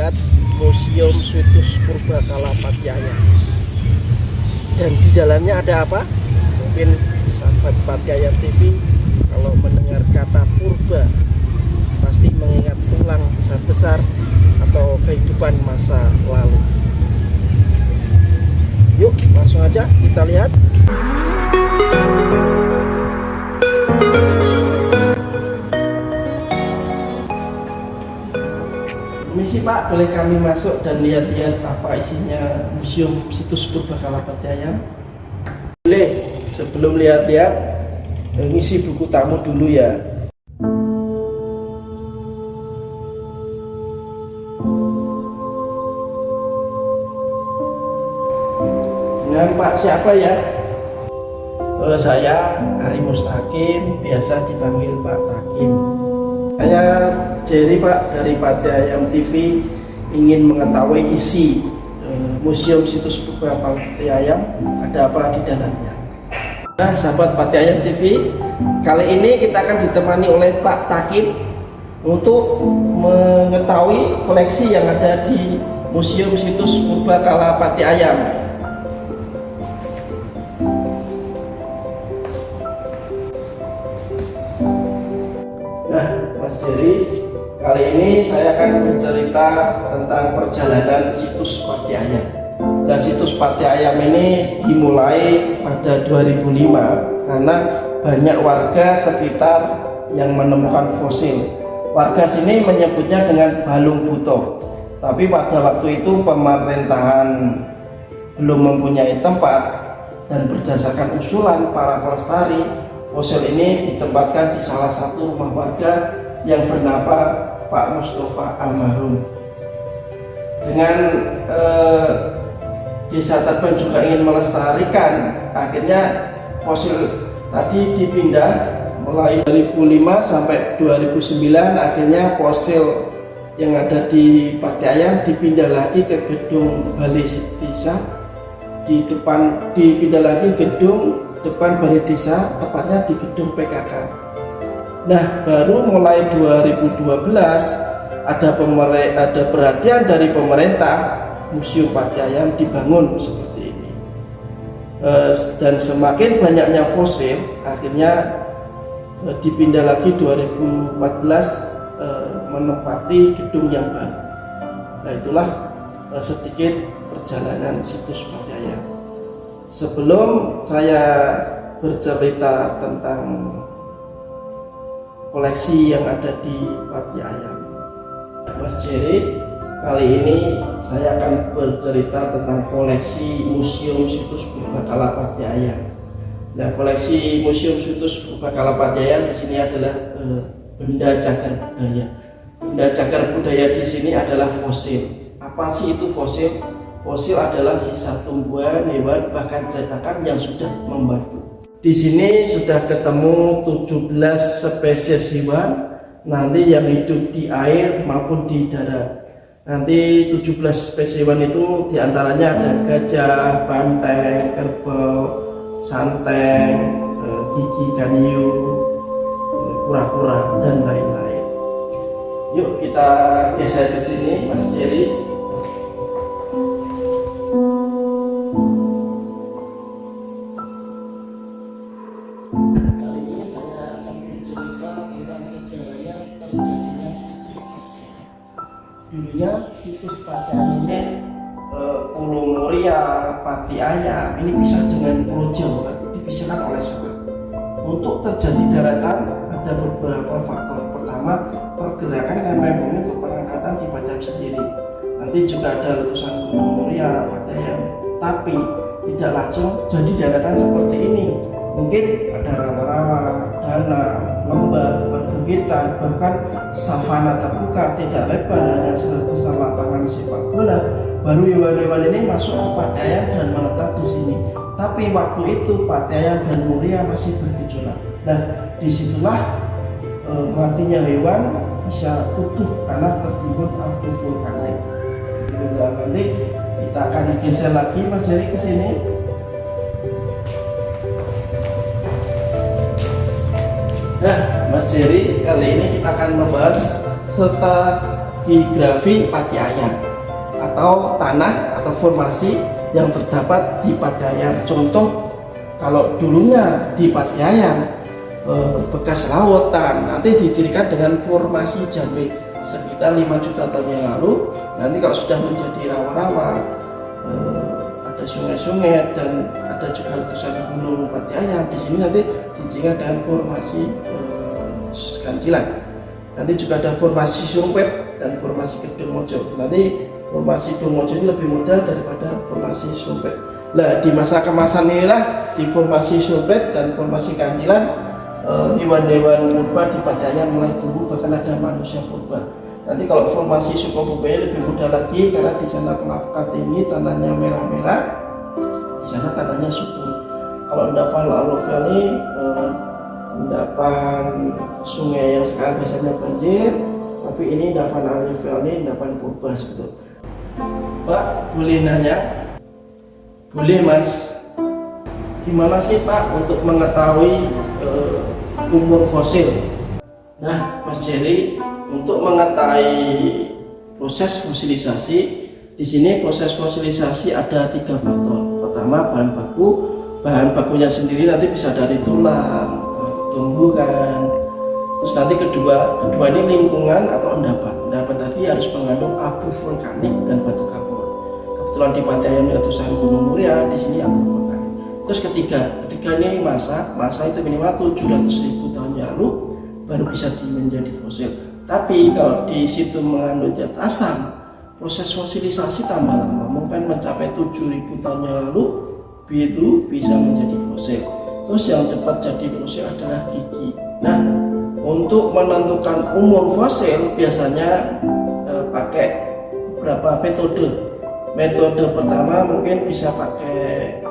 melihat Museum Situs Purbakala Pati Ayam. Dan di dalamnya ada apa? Mungkin sahabat Pati Ayam TV kalau mendengar kata purba pasti mengingat tulang besar-besar atau kehidupan masa lalu. Yuk langsung aja kita lihat. Misi Pak, boleh kami masuk dan lihat-lihat apa isinya Museum Situs Purbakala Pati Ayam? Boleh, sebelum lihat-lihat ngisi buku tamu dulu ya. Dengan Pak siapa ya? Saya Ari Mustaqim, biasa dipanggil Pak Takim. Saya Jerry Pak dari Pati Ayam TV, ingin mengetahui isi Museum Situs Purbakala Pati Ayam, ada apa di dalamnya. Nah sahabat Pati Ayam TV, kali ini kita akan ditemani oleh Pak Takim untuk mengetahui koleksi yang ada di Museum Situs Purbakala Pati Ayam. Nah Mas Jerry, kali ini saya akan bercerita tentang perjalanan situs Pati Ayam. Dan situs Pati Ayam ini dimulai pada 2005 karena banyak warga sekitar yang menemukan fosil. Warga sini menyebutnya dengan balung buto. Tapi pada waktu itu pemerintahan belum mempunyai tempat, dan berdasarkan usulan para pelestari, fosil ini ditempatkan di salah satu rumah warga yang bernama Pak Mustafa almarhum. Dengan Desa Terban juga ingin melestarikan, akhirnya fosil tadi dipindah mulai 2005 sampai 2009. Akhirnya fosil yang ada di Pati Ayam dipindah lagi ke gedung Balai Desa, dipindah lagi gedung depan Balai Desa, tepatnya di gedung PKK. Nah baru mulai 2012 ada perhatian dari pemerintah, Museum Pati Ayam dibangun seperti ini. Dan semakin banyaknya fosil, akhirnya dipindah lagi 2014 menempati gedung yang baru. Nah itulah sedikit perjalanan situs Pati Ayam. Sebelum saya bercerita tentang koleksi yang ada di Pati Ayam, Mas Jerry, kali ini saya akan bercerita tentang koleksi Museum Situs Purbakala Pati Ayam. Nah, koleksi Museum Situs Purbakala Pati Ayam di sini adalah benda cagar budaya. Benda cagar budaya di sini adalah fosil. Apa sih itu fosil? Fosil adalah sisa tumbuhan, hewan, bahkan cetakan yang sudah membatu. Di sini sudah ketemu 17 spesies hewan, nanti yang hidup di air maupun di darat. Nanti 17 spesies hewan itu diantaranya ada gajah, banteng, kerbau, santeng, gigi ikan hiu, kura-kura, dan lain-lain. Yuk kita geser ke sini, Mas Jerry. Kali ini saya akan bercerita tentang sejarahnya terjadinya situs. Dulunya situs Pati Ayam ini Pulau Muria, Pati Ayam ini pisah dengan Pulau Jawa, dipisahkan oleh selat. Untuk terjadi daratan ada beberapa faktor. Pertama, pergerakan lempeng bumi untuk pengangkatan di Pati Ayam sendiri. Nanti juga ada letusan Gunung Muria, Pati Ayam. Tapi tidak langsung jadi daratan seperti ini. Mungkin ada rawa-rawa, danau, lembah, perbukitan, bahkan savana terbuka tidak lebar, hanya sebesar lapangan sepak bola. Baru hewan-hewan ini masuk ke Pati Ayam dan menetap di sini. Tapi waktu itu Pati Ayam dan Muria masih bergejolak. Dan disitulah matinya hewan bisa utuh karena tertimbun abu vulkanik. Begitu. Nanti kita akan geser lagi Mas Jerry ke sini. Nah, Mas Jerry, kali ini kita akan membahas serta geografi Patiayan atau tanah atau formasi yang terdapat di Patiayan. Contoh, kalau dulunya di Patiayan bekas lautan, nanti didirikan dengan formasi Jambe sekitar 5 juta tahun yang lalu. Nanti kalau sudah menjadi rawa-rawa, ada sungai-sungai dan ada juga letusan gunung Patiayan, di sini nanti dijadikan dengan formasi Kancilan. Nanti juga ada formasi Sumpit dan formasi Kedungmojo. Nanti formasi Kedungmojo ini lebih mudah daripada formasi Sumpit. Nah, di masa kemasan inilah di formasi Sumpit dan formasi Kancilan, hewan-hewan purba di Patiayan mulai tumbuh, bahkan ada manusia purba. Nanti kalau formasi Sukopumba ini lebih mudah lagi karena di sana pelapukan tinggi, tanahnya merah-merah, di sana tanahnya subur. Kalau endapan Lalu Valley, endapan sungai yang sekarang biasanya banjir, tapi ini endapan Lalu Valley, endapan purba sebetulnya. Pak, boleh nanya? Boleh Mas. Gimana sih Pak untuk mengetahui umur fosil? Nah, Mas Jerry, untuk mengetahui proses fosilisasi, di sini proses fosilisasi ada 3 faktor. Pertama, bahan bakunya sendiri nanti bisa dari tulang, tumbuhan. Terus nanti kedua ini lingkungan atau endapan. Endapan tadi harus mengandung abu vulkanik dan batu kapur. Kebetulan di Patiayan letusan Gunung Muria, di sini abu vulkanik. Terus ketiga ini masa itu minimal 700.000 tahun yang lalu baru bisa menjadi fosil. Tapi kalau di situ mengandung zat asam, proses fosilisasi tambah lama, mungkin mencapai 7.000 tahun yang lalu baru bisa menjadi fosil. Terus yang cepat jadi fosil adalah gigi. Nah, untuk menentukan umur fosil biasanya pakai beberapa metode. Metode pertama mungkin bisa pakai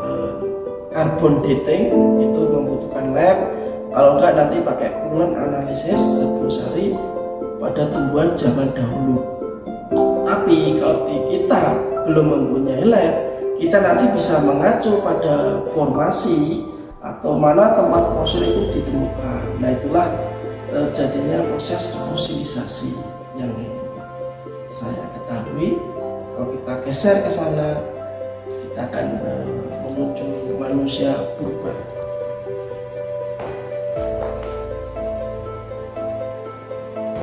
carbon dating, itu membutuhkan lab. Kalau enggak nanti pakai poolen analisis sebrosari pada tumbuhan zaman dahulu. Tapi kalau kita belum mempunyai lab, kita nanti bisa mengacu pada formasi atau mana tempat fosil itu ditemukan. Nah, itulah jadinya proses fosilisasi yang saya ketahui. Kalau kita geser ke sana, kita akan menuju manusia purba.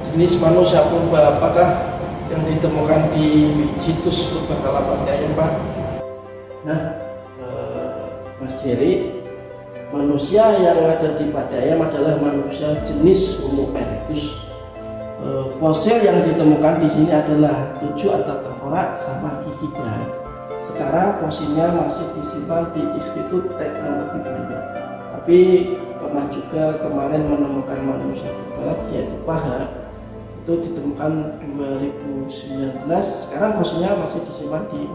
Jenis manusia purba apakah yang ditemukan di situs Purbakala Patiayan, Pak? Nah, Mas Jerry, manusia yang ada di Patiayan adalah manusia jenis Homo erectus. Fosil yang ditemukan di sini adalah 7 atap tengkorak sama gigi geraham. Sekarang fosilnya masih disimpan di Institut Teknologi Bandung. Tapi pernah juga kemarin menemukan manusia purba lagi, yaitu paha. Itu ditemukan 2019. Sekarang fosilnya masih disimpan di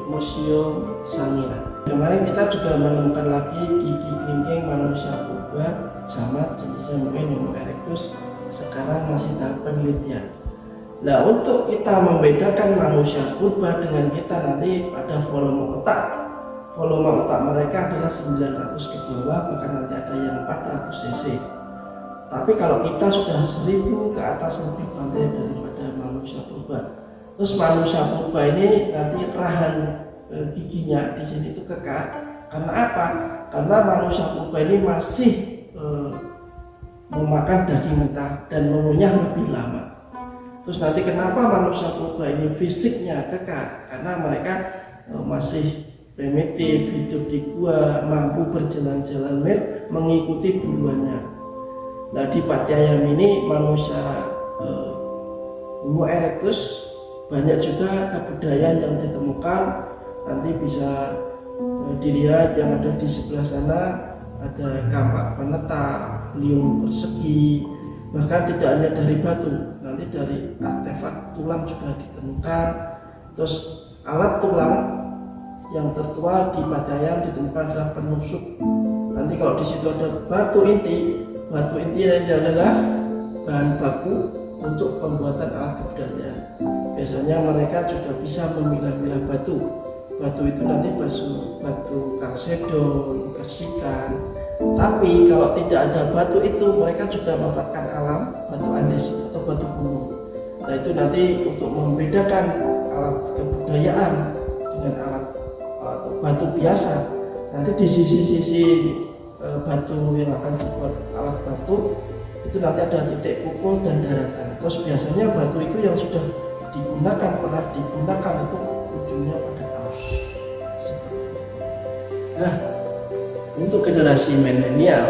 Museum Sangiran. Kemarin kita juga menemukan lagi gigi kelingking manusia purba sama jenisnya mungkin Homo erectus. Sekarang masih tahap penelitian. Nah, untuk kita membedakan manusia purba dengan kita nanti pada volume otak. Volume otak mereka adalah 900 ke bawah, bahkan nanti ada yang 400 cc. Tapi kalau kita sudah 1000 ke atas lebih pandai daripada manusia purba. Terus manusia purba ini nanti rahan giginya di sini itu kekar. Karena apa? Karena manusia purba ini masih memakan daging mentah dan mengunyah lebih lama. Terus nanti kenapa manusia purba ini fisiknya kekar? Karena mereka masih primitif, hidup di gua, mampu berjalan-jalan mil mengikuti buruannya. Nah, di Patiayan ini manusia Homo erectus banyak juga kebudayaan yang ditemukan. Nanti bisa dilihat yang ada di sebelah sana, ada kampak penetap, liung persegi, bahkan tidak hanya dari batu, nanti dari artefak tulang juga ditemukan. Terus alat tulang yang tertua di Patiayan ditemukan adalah penusuk. Nanti kalau di situ ada batu inti ini adalah bahan baku untuk pembuatan alat kebudayaan. Biasanya mereka juga bisa memilah-milah batu. Batu itu nanti batu kalsedon, kersikan. Tapi kalau tidak ada batu itu, mereka juga memanfaatkan alam, batu andesit atau batu gunung. Nah itu nanti untuk membedakan alat kebudayaan dengan alat batu biasa. Nanti di sisi-sisi batu yang akan dibuat alat batu itu nanti ada titik pukul dan daratan. Terus biasanya batu itu yang sudah pernah digunakan itu ujungnya pada aus. Nah, untuk generasi milenial,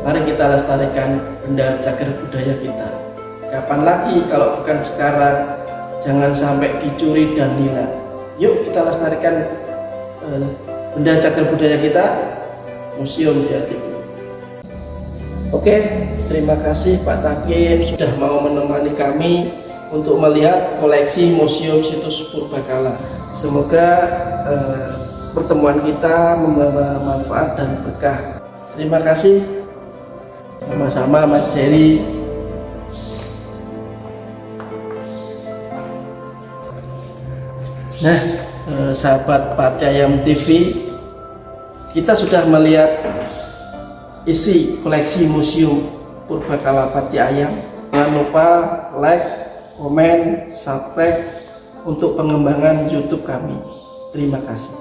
mari kita lestarikan benda cagar budaya kita. Kapan lagi kalau bukan sekarang? Jangan sampai dicuri dan hilang. Yuk kita lestarikan benda cagar budaya kita, Museum Diatiko. Oke, terima kasih Pak Takim sudah mau menemani kami untuk melihat koleksi Museum Situs Purbakala. Semoga pertemuan kita membawa manfaat dan berkah. Terima kasih. Sama-sama Mas Jerry. Nah, sahabat Pati-Ayam TV, kita sudah melihat isi koleksi Museum Purbakala Pati-Ayam. Jangan lupa like, komen, subscribe untuk pengembangan YouTube kami. Terima kasih.